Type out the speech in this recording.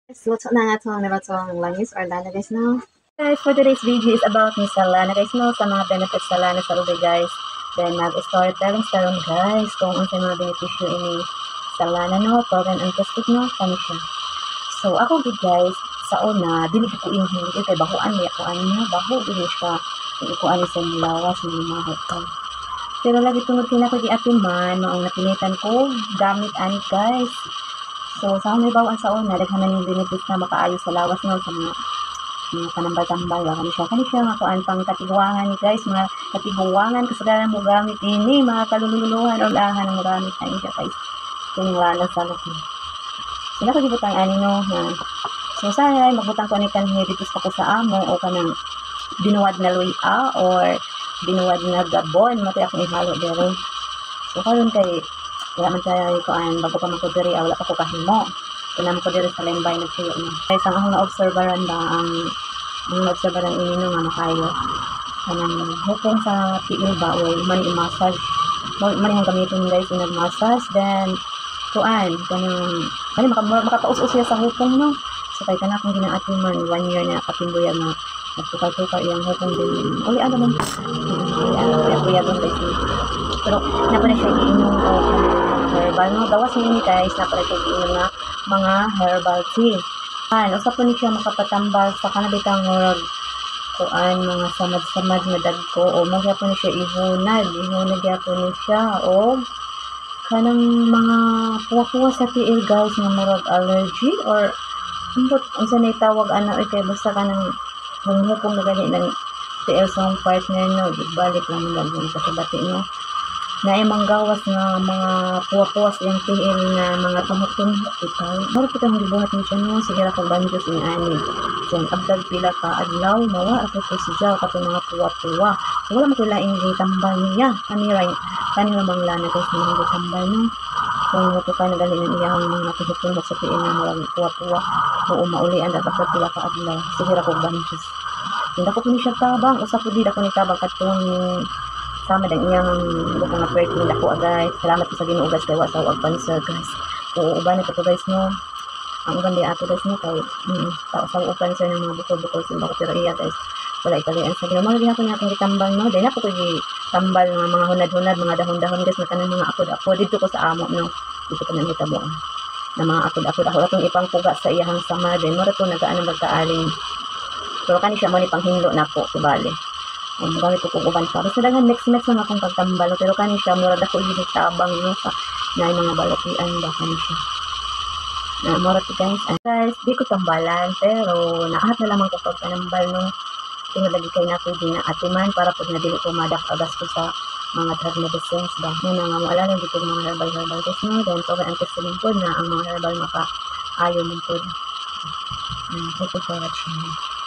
Luto na nga itong nirotong langis or lana guys, no? Guys, for today's video is about ni sa lana guys, no? Sa mga benefits sa lana sa ube guys. Then mag-storytelling sa ron guys kung ano sa mga benepisyo ini sa lana, no? Proven and tested, no? Kami siya. So ako gid guys, sa una, dili ko inhin kay bahuan niya ko niya, baho dili siya. Ko ani sa lawas ni mahot ka. Pero lagi tungod kina ko di atiman, maong napilitan ko gamit ani guys. So, sa may bawaan sa una, daghanan yung benefits na makaayo sa lawas no, sa mga panambal-tambal. Kani siya nga kuan pang katiguangan ni guys, mga katiguangan, kasagaran mo gamit ini, mga kalululuhan o lahan mo gamit ani siya guys. Kung lana sa laki. Sila ko gibutang ani no, na so sana magbutang ko ni kanhi dito pa ko sa amo o kanang binuwad na luya or binuwad na gabon, matay akong ihalo dere. So, karon kay wala man tayo ko bago pa man ko diri wala pa ko kahimo kinam ko diri sa lembay na tuyo no guys ang akong na-observeran ba ang na-observeran ini no nga makayo kanang hukong sa tiil ba o man i-massage man yung gamitin guys i-massage then kuan kanang makapaus-us siya sa hukong no so kay kana kung ginaati man 1 year na katimboyan na nagtukar-tukar iyang hukong din uli ano man kuya doon guys pero napala siya iinom o herbal no gawas ni guys napala siya iinom na mga herbal tea usap po ni siya makapatambal sa kanabitang murag kuan mga samad-samad na dagko o magya po ni siya ihunad po ni siya o kanang mga puwa-puwa sa tiil guys nga murag allergy or unsa na itawag ana kay basta kanang hukong na gani ng tiil sa partner no balik lang mo sa bati no na manggawas nga mga puwa-puwas yung tiil na mga tumok-tumok itaw. Maro kita ang gibuhat ni siya no, sige ra kong banjos ni ani. Then abdag pila ka adlaw, mawa ako ko siya kato mga puwa-puwa. So wala mo ko laing gitambal niya. Kanira manglana ko sa mga gitambal no. Kung muto ka na gali ng iyang mga tumok-tumok sa tiil na mga puwa-puwa, o maulian at abdag pila ka adlaw. Sige ra kong banjos. Hindi ko ni siya tabang, usap ko di ako ni tabang katong sama dan iyang mga perking dako guys. Salamat po sa Ginoo guys kay wa sa agpanser guys. Oo uban ito guys no. Ang ganda ato guys no kay tao sa agpanser ng mga bukol-bukol sa mga pirahiya guys. Wala ikalian sa Ginoo. Mga ginako niya akong gitambal no. Dahil ako ko'y tambal ng mga hunad-hunad, mga dahon-dahon guys na kanang mga akod-akod dito ko sa amo no. Dito ko nang hitabo na mga akod-akod ako atong ipangpuga sa iyang sama din. Mura to nagaan ng magkaaling. Pero kani siya mo ni panghinlo nako subali. Gamit ko kung uban pa. Basta daghan next na akong pagtambalo. Pero kani siya, murad ako yung tabang no, sa na mga balatian ba kani siya. Na murad ko guys, di ko tambalan. Pero naahat na lamang ko pagtanambal no. Tingnan lagi kayo na ko din na atiman para pag nadili ko madak agasto sa mga drug medicines ba. Muna nga mo alala dito mga herbal guys no. Then proven and tested po na ang mga herbal maka-ayo mo po. Thank you for watching.